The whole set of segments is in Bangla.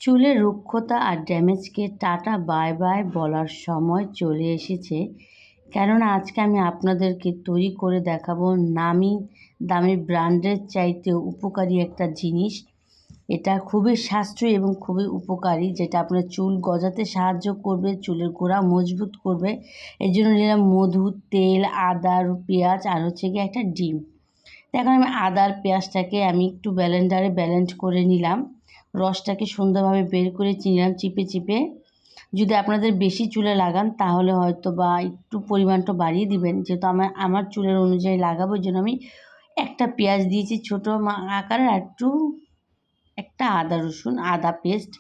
চুলের রুক্ষতা আর ড্যামেজকে টাটা বাই বাই বলার সময় চলে এসেছে। কেননা আজকে আমি আপনাদেরকে তৈরি করে দেখাবো নামি দামি ব্র্যান্ডের চাইতেও উপকারী একটা জিনিস। এটা খুবই সাশ্রয়ী এবং খুবই উপকারী, যেটা আপনার চুল গজাতে সাহায্য করবে, চুলের গোড়া মজবুত করবে। এই জন্য নিলাম মধু, তেল, আদা, পেঁয়াজ আর হচ্ছে গিয়ে একটা ডিম। এখন আমি আদা আর পেঁয়াজটাকে আমি একটু ব্লেন্ডারে ব্লেন্ড করে নিলাম। রসটাকে সুন্দরভাবে বের করে নিলাম চিপে চিপে। যদি আপনাদের বেশি চুলে লাগান তাহলে হয়তো বা একটু পরিমাণটা বাড়িয়ে দিবেন, যেহেতু আমার চুলের অনুযায়ী লাগাবো। ওই জন্য আমি একটা পেঁয়াজ দিয়েছি ছোটো আকারের, আর একটা আদা পেস্ট।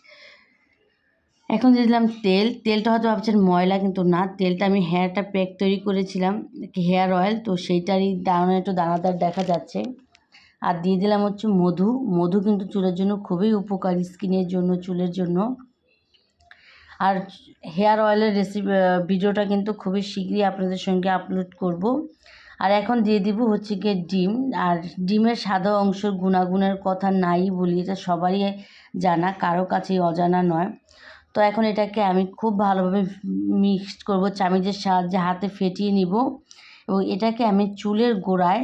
এখন দিয়ে দিলাম তেল। তেলটা হয়তো ভাবছেন ময়লা, কিন্তু না, তেলটা আমি হেয়ারটা প্যাক তৈরি করেছিলাম, হেয়ার অয়েল, তো সেইটারই দানা একটু দানাদার দেখা যাচ্ছে। আর দিয়ে দিলাম হচ্ছে মধু। মধু কিন্তু চুলের জন্য খুবই উপকারী, স্কিনের জন্য, চুলের জন্য। আর হেয়ার অয়েলের ভিডিওটা কিন্তু খুবই শীঘ্রই আপনাদের সঙ্গে আপলোড করব। আর এখন দিয়ে দিব হচ্ছে গিয়ে ডিম। আর ডিমের সাদা অংশের গুণাগুণের কথা নাই বলি, এটা সবারই জানা, কারো কাছেই অজানা নয়। তো এখন এটাকে আমি খুব ভালোভাবে মিক্সড করব, চামচের সাহায্যে হাতে ফেটিয়ে নিব। এবং এটাকে আমি চুলের গোড়ায়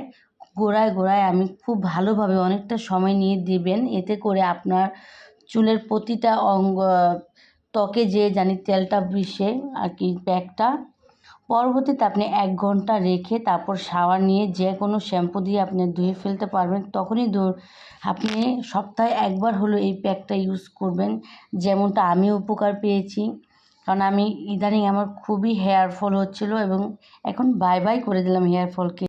গোড়ায় আমি খুব ভালোভাবে অনেকটা সময় নিয়ে দিবেন। এতে করে আপনার চুলের প্রতিটা ত্বকে যে তেলটা মিশে আর কি, প্যাকটা। পরবর্তীতে আপনি 1 ঘন্টা রেখে তারপর শাওয়ার নিয়ে যে কোনো শ্যাম্পু দিয়ে আপনি ধুয়ে ফেলতে পারবেন। তখনই আপনি সপ্তাহে একবার হলেও এই প্যাকটা ইউজ করবেন। যেমনটা আমি উপকার পেয়েছি, কারণ আমি ইদানিং আমার খুবই হেয়ার ফল হচ্ছিলো, এবং এখন বাই বাই করে দিলাম হেয়ার ফলকে।